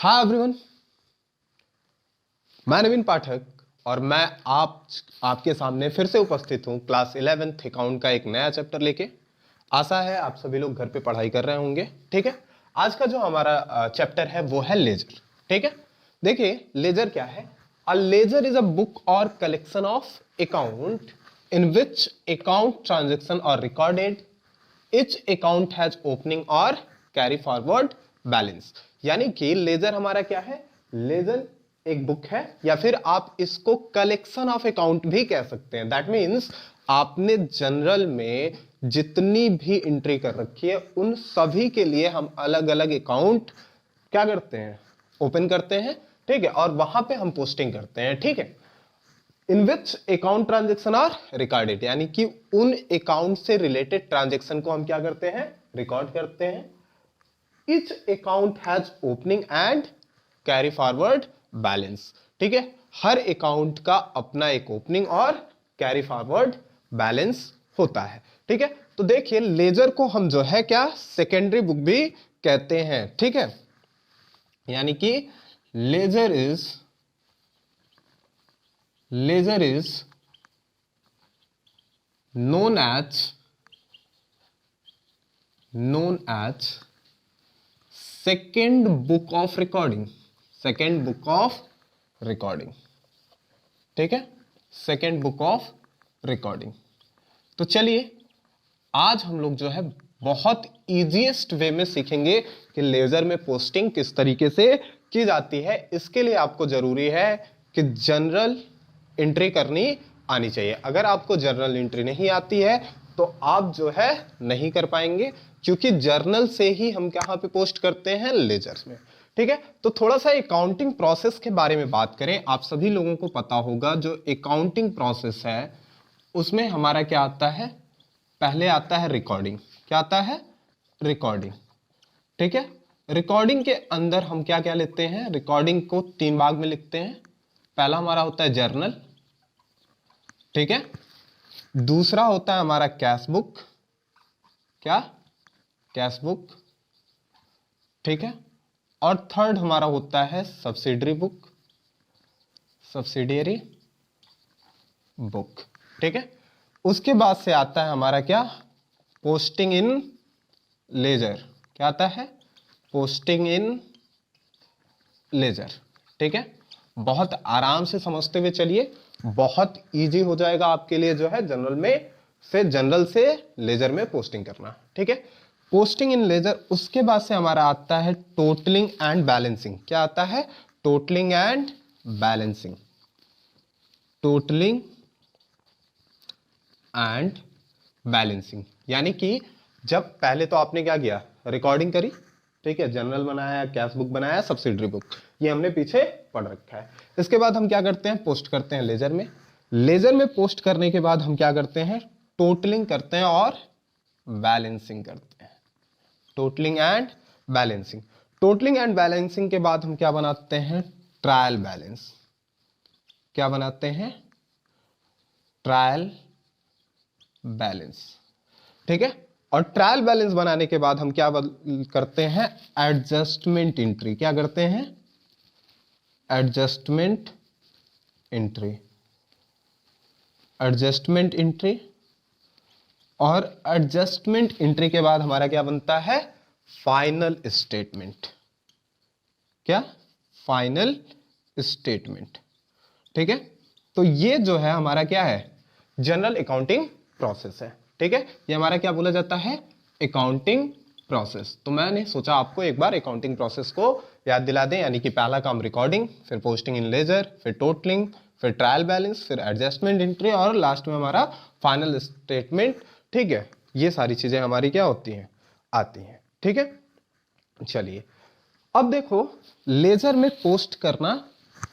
Hi everyone, मैं नवीन पाठक और मैं आपके सामने फिर से उपस्थित हूं क्लास 11th अकाउंट का एक नया चैप्टर लेके। आशा है आप सभी लोग घर पे पढ़ाई कर रहे होंगे। ठीक है, आज का जो हमारा चैप्टर है वो है लेजर। ठीक है, देखिए लेजर क्या है। A ledger is a book or collection of account in which account transaction are recorded. Each account has opening और कैरी फॉरवर्ड बैलेंस। यानी कि लेजर हमारा क्या है, लेजर एक बुक है या फिर आप इसको कलेक्शन ऑफ अकाउंट भी कह सकते हैं। दैट मीन्स आपने जनरल में जितनी भी एंट्री कर रखी है उन सभी के लिए हम अलग अलग अकाउंट क्या करते हैं, ओपन करते हैं। ठीक है, और वहां पे हम पोस्टिंग करते हैं। ठीक है, in which account transaction are recorded, यानी कि उन अकाउंट से रिलेटेड ट्रांजेक्शन को हम क्या करते हैं, रिकॉर्ड करते हैं। Each account has opening and carry forward balance। ठीक है, हर अकाउंट का अपना एक ओपनिंग और कैरी फॉरवर्ड बैलेंस होता है। ठीक है, तो देखिए लेजर को हम जो है क्या सेकेंडरी बुक भी कहते हैं। ठीक है, यानी कि ledger is known as second book of recording. Second book of recording, ठीक है, सेकेंड बुक ऑफ रिकॉर्डिंग। तो चलिए आज हम लोग जो है बहुत इजीएस्ट वे में सीखेंगे कि लेजर में पोस्टिंग किस तरीके से की जाती है। इसके लिए आपको जरूरी है कि जनरल एंट्री करनी आनी चाहिए। अगर आपको जनरल एंट्री नहीं आती है तो आप जो है नहीं कर पाएंगे, क्योंकि जर्नल से ही हम कहां पे पोस्ट करते हैं, लेजर्स में। ठीक है, तो थोड़ा सा अकाउंटिंग प्रोसेस के बारे में बात करें। आप सभी लोगों को पता होगा जो अकाउंटिंग प्रोसेस है उसमें हमारा क्या आता है, पहले आता है रिकॉर्डिंग। क्या आता है, रिकॉर्डिंग। ठीक है, रिकॉर्डिंग के अंदर हम क्या क्या लेते हैं, रिकॉर्डिंग को तीन भाग में लिखते हैं। पहला हमारा होता है जर्नल, ठीक है, दूसरा होता है हमारा कैश बुक। क्या, कैश बुक, ठीक है, और थर्ड हमारा होता है सब्सिडरी बुक, सब्सिडियरी बुक। ठीक है, उसके बाद से आता है हमारा क्या, पोस्टिंग इन लेजर। क्या आता है, पोस्टिंग इन लेजर। ठीक है, बहुत आराम से समझते हुए चलिए, बहुत इजी हो जाएगा आपके लिए जो है जनरल से लेजर में पोस्टिंग करना। ठीक है, पोस्टिंग इन लेजर। उसके बाद से हमारा आता है टोटलिंग एंड बैलेंसिंग। क्या आता है, totalling and balancing, totalling and balancing. यानी कि जब पहले तो आपने क्या किया, रिकॉर्डिंग करी, ठीक है, जर्नल बनाया, कैश बुक बनाया, सब्सिडरी बुक, ये हमने पीछे पढ़ रखा है। इसके बाद हम क्या करते हैं, पोस्ट करते हैं लेजर में। लेजर में पोस्ट करने के बाद हम क्या करते हैं, टोटलिंग करते हैं और बैलेंसिंग करते हैं। Totalling and balancing. Totalling and balancing के बाद हम क्या बनाते हैं, ट्रायल बैलेंस। क्या बनाते हैं, ट्रायल बैलेंस। ठीक है, और ट्रायल बैलेंस बनाने के बाद हम क्या करते हैं, एडजस्टमेंट एंट्री। क्या करते हैं, एडजस्टमेंट एंट्री, एडजस्टमेंट एंट्री। और एडजस्टमेंट एंट्री के बाद हमारा क्या बनता है, फाइनल स्टेटमेंट। क्या, फाइनल स्टेटमेंट। ठीक है, तो ये जो है हमारा क्या है, जनरल अकाउंटिंग प्रोसेस है। ठीक है, ये हमारा क्या बोला जाता है, अकाउंटिंग प्रोसेस। तो मैंने सोचा आपको एक बार अकाउंटिंग प्रोसेस को याद दिला दें। यानी कि पहला काम रिकॉर्डिंग, फिर पोस्टिंग इन लेजर, फिर टोटलिंग, फिर ट्रायल बैलेंस, फिर एडजस्टमेंट एंट्री और लास्ट में हमारा फाइनल स्टेटमेंट। ठीक है, ये सारी चीजें हमारी क्या होती हैं, आती हैं। ठीक है, चलिए अब देखो लेजर में पोस्ट करना,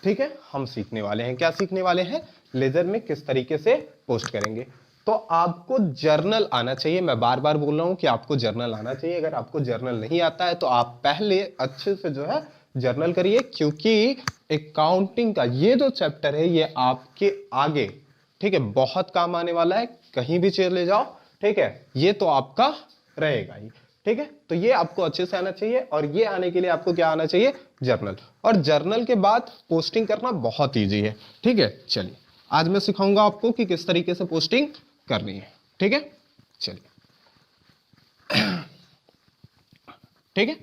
ठीक है, हम सीखने वाले हैं। क्या सीखने वाले हैं, लेजर में किस तरीके से पोस्ट करेंगे। तो आपको जर्नल आना चाहिए। मैं बार बार बोल रहा हूं कि आपको जर्नल आना चाहिए। अगर आपको जर्नल नहीं आता है तो आप पहले अच्छे से जो है जर्नल करिए, क्योंकि अकाउंटिंग का ये जो चैप्टर है ये आपके आगे, ठीक है, बहुत काम आने वाला है। कहीं भी चले जाओ, ठीक है, ये तो आपका रहेगा ही। ठीक है, तो ये आपको अच्छे से आना चाहिए, और ये आने के लिए आपको क्या आना चाहिए, जर्नल। और जर्नल के बाद पोस्टिंग करना बहुत ईजी है। ठीक है, चलिए आज मैं सिखाऊंगा आपको कि किस तरीके से पोस्टिंग करनी है। ठीक है, चलिए ठीक है,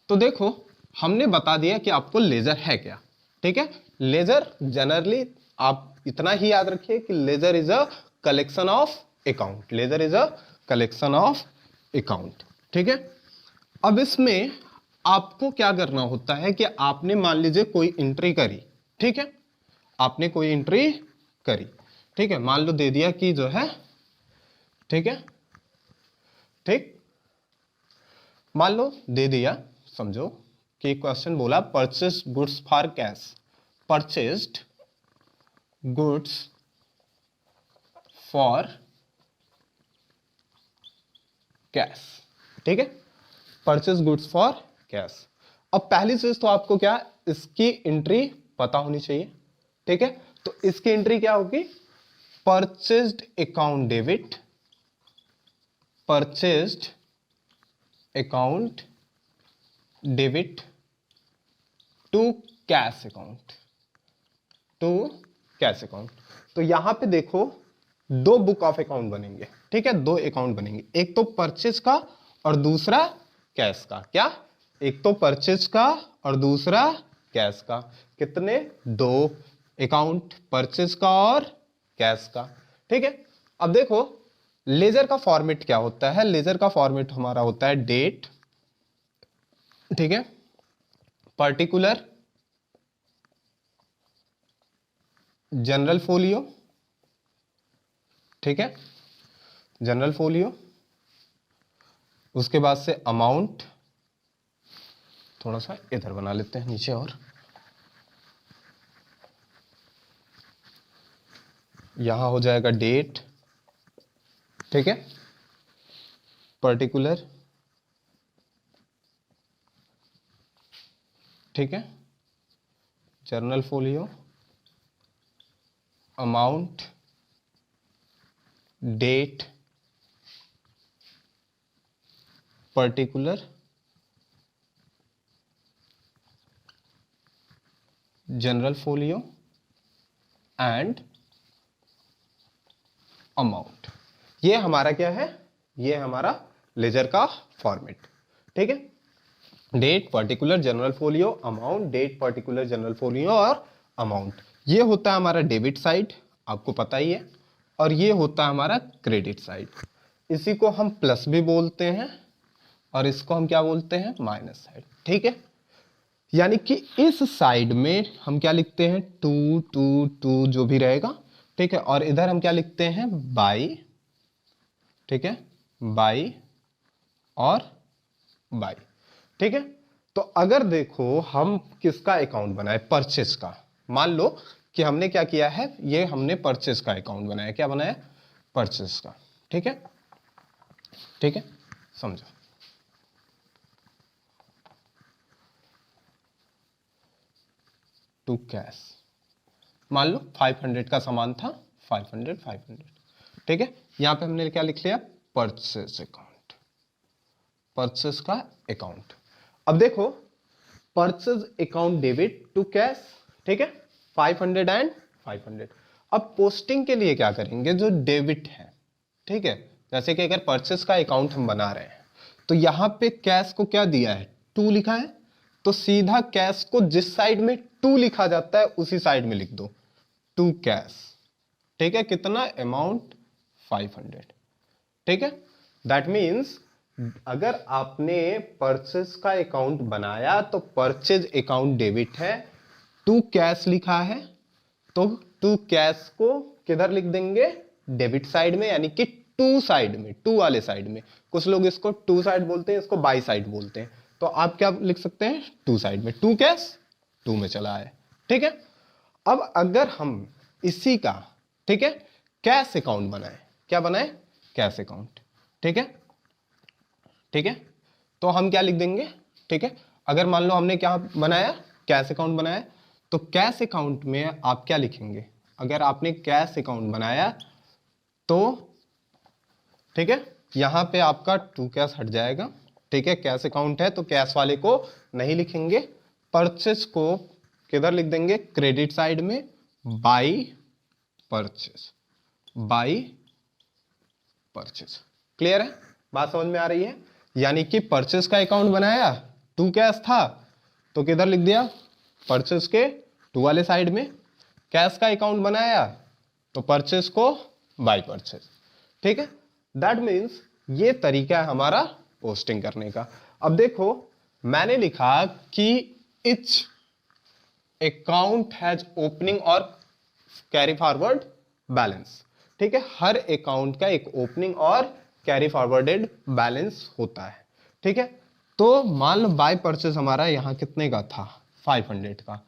तो देखो हमने बता दिया कि आपको लेजर है क्या। ठीक है, लेजर जनरली आप इतना ही याद रखिए कि ledger is a collection of account, ledger is a collection of account. ठीक है, अब इसमें आपको क्या करना होता है कि आपने मान लीजिए कोई एंट्री करी। ठीक है, आपने कोई एंट्री करी, ठीक है, मान लो दे दिया कि जो है, ठीक है, ठीक, मान लो दे दिया, समझो कि क्वेश्चन बोला purchased goods for cash, purchased goods for cash. ठीक है, परचेस गुड्स फॉर कैश। अब पहली चीज तो आपको क्या, इसकी एंट्री पता होनी चाहिए। ठीक है, तो इसकी एंट्री क्या होगी, purchased account debit, purchased account debit to cash account, to cash account. तो यहां पे देखो दो बुक ऑफ अकाउंट बनेंगे। ठीक है, दो अकाउंट बनेंगे, एक तो परचेज का और दूसरा कैश का। क्या, एक तो परचेज का और दूसरा कैश का। कितने, दो अकाउंट, परचेज का और कैश का। ठीक है, अब देखो लेजर का फॉर्मेट क्या होता है, लेजर का फॉर्मेट हमारा होता है डेट, ठीक है, पर्टिकुलर, जनरल फोलियो, ठीक है, जनरल फोलियो, उसके बाद से अमाउंट, थोड़ा सा इधर बना लेते हैं नीचे, और यहां हो जाएगा डेट, ठीक है, पर्टिकुलर, ठीक है, journal folio, amount, date, particular, general folio and amount. ये हमारा क्या है, ये हमारा लेजर का फॉर्मेट। ठीक है, date, particular, general folio, amount, date, particular, general folio और अमाउंट। ये होता है हमारा डेबिट साइड, आपको पता ही है, और ये होता है हमारा क्रेडिट साइड। इसी को हम प्लस भी बोलते हैं और इसको हम क्या बोलते हैं, माइनस साइड। ठीक है, यानी कि इस साइड में हम क्या लिखते हैं, टू टू टू जो भी रहेगा। ठीक है, और इधर हम क्या लिखते हैं, बाई, ठीक है, बाई और बाई। ठीक है, तो अगर देखो हम किसका अकाउंट बनाए, परचेज का, मान लो कि हमने क्या किया है, ये हमने परचेज का अकाउंट बनाया, क्या बनाया, परचेज का। ठीक है, ठीक है, समझो, टू कैश, मान लो 500 का सामान था, 500 500। ठीक है, यहां पे हमने क्या लिख लिया, परचेज अकाउंट, परचेज का अकाउंट। अब देखो purchase account debit to cash, ठीक है, 500 एंड 500। अब पोस्टिंग के लिए क्या करेंगे, जो डेबिट है, ठीक है, जैसे कि अगर परचेज का अकाउंट हम बना रहे हैं तो यहां पे कैश को क्या दिया है, 2 लिखा है, तो सीधा कैश को जिस साइड में 2 लिखा जाता है उसी साइड में लिख दो, टू कैश। ठीक है, कितना, अमाउंट 500। ठीक है, दैट मीन्स अगर आपने परचेज का अकाउंट बनाया तो परचेज अकाउंट डेबिट है, टू कैश लिखा है, तो टू कैश को किधर लिख देंगे, डेबिट साइड में, यानी कि टू साइड में, टू वाले साइड में। कुछ लोग इसको टू साइड बोलते हैं, इसको बाई साइड बोलते हैं, तो आप क्या लिख सकते हैं, टू साइड में, टू कैश टू में चला है। ठीक है, अब अगर हम इसी का, ठीक है, कैश अकाउंट बनाए, क्या बनाए, कैश अकाउंट। ठीक है, ठीक है, तो हम क्या लिख देंगे, ठीक है, अगर मान लो हमने क्या बनाया, कैश अकाउंट बनाया, तो कैश अकाउंट में आप क्या लिखेंगे, अगर आपने कैश अकाउंट बनाया तो, ठीक है, यहां पे आपका टू कैश हट जाएगा, ठीक है, कैश अकाउंट है तो कैश वाले को नहीं लिखेंगे, परचेज को किधर लिख देंगे, क्रेडिट साइड में, by purchase, by purchase. Clear है, बात समझ में आ रही है। यानी कि परचेज का अकाउंट बनाया, टू कैश था तो किधर लिख दिया, परचेज के टू वाले साइड में। कैश का अकाउंट बनाया तो परचेज को बाई परचेज। ठीक है, दैट मीन्स ये तरीका है हमारा पोस्टिंग करने का। अब देखो मैंने लिखा कि इच अकाउंट हैज ओपनिंग और कैरी फॉरवर्ड बैलेंस। ठीक है, हर अकाउंट का एक ओपनिंग और कैरी फॉरवर्डेड बैलेंस होता है। ठीक है, तो मान लो बाय परचेज हमारा यहां कितने का था, 500 का।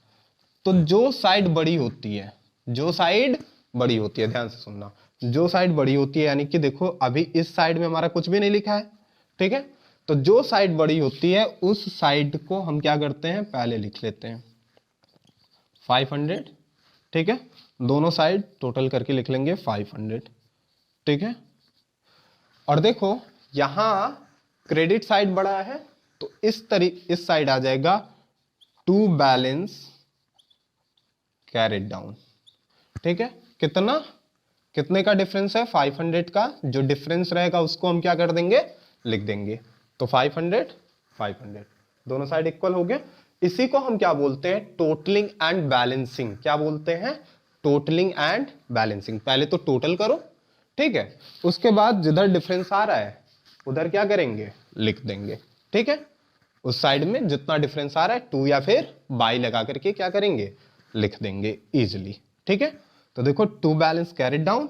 तो जो साइड बड़ी होती है, जो साइड बड़ी होती है, ध्यान से सुनना, जो साइड बड़ी होती है, यानी कि देखो अभी इस साइड में हमारा कुछ भी नहीं लिखा है। ठीक है, तो जो साइड बड़ी होती है उस साइड को हम क्या करते हैं, पहले लिख लेते हैं 500। ठीक है, दोनों साइड टोटल करके लिख लेंगे 500। ठीक है, और देखो यहां क्रेडिट साइड बड़ा है तो इस साइड आ जाएगा टू बैलेंस कैरिड डाउन। ठीक है, कितने का डिफरेंस है, 500 का। जो डिफरेंस रहेगा उसको हम क्या कर देंगे, लिख देंगे। तो 500 500 दोनों साइड इक्वल हो गए। इसी को हम क्या बोलते हैं, टोटलिंग एंड बैलेंसिंग। क्या बोलते हैं, टोटलिंग एंड बैलेंसिंग। पहले तो टोटल करो, ठीक है, उसके बाद जिधर डिफरेंस आ रहा है उधर क्या करेंगे, लिख देंगे। ठीक है, उस साइड में जितना डिफरेंस आ रहा है टू या फिर बाई लगा करके क्या करेंगे, लिख देंगे इजिली। ठीक है, तो देखो टू बैलेंस कैरिड डाउन।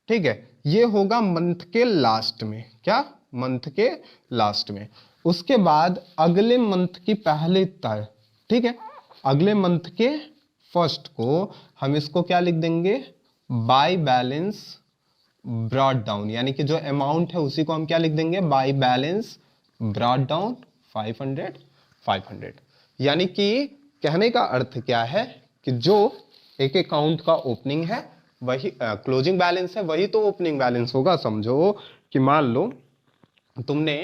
ठीक है, ये होगा मंथ के लास्ट में, क्या, मंथ के लास्ट में। उसके बाद अगले मंथ की पहली तारीख, ठीक है, अगले मंथ के फर्स्ट को हम इसको क्या लिख देंगे, बाय बैलेंस ब्रॉड डाउन। यानी कि जो अमाउंट है उसी को हम क्या लिख देंगे, बाय बैलेंस ब्रॉड डाउन 500 500। यानी कि कहने का अर्थ क्या है कि जो एक अकाउंट का ओपनिंग है वही क्लोजिंग बैलेंस है, वही तो ओपनिंग बैलेंस होगा। समझो कि मान लो तुमने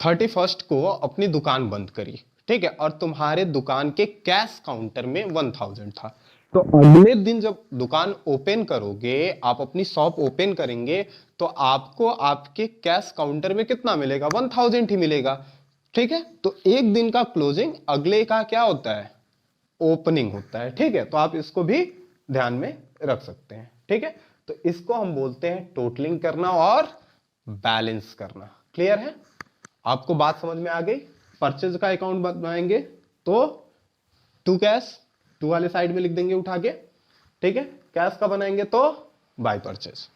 31 को अपनी दुकान बंद करी, ठीक है, और तुम्हारे दुकान के कैश काउंटर में 1000 था। तो अगले दिन जब दुकान ओपन करोगे, आप अपनी शॉप ओपन करेंगे, तो आपको आपके कैश काउंटर में कितना मिलेगा, 1000 ही मिलेगा। ठीक है, तो एक दिन का क्लोजिंग अगले का क्या होता है, ओपनिंग होता है। ठीक है, तो आप इसको भी ध्यान में रख सकते हैं। ठीक है, तो इसको हम बोलते हैं टोटलिंग करना और बैलेंस करना। क्लियर है, आपको बात समझ में आ गई। परचेज का अकाउंट बनाएंगे तो टू कैश, टू वाले साइड में लिख देंगे उठा के। ठीक है, कैश का बनाएंगे तो बाय परचेज।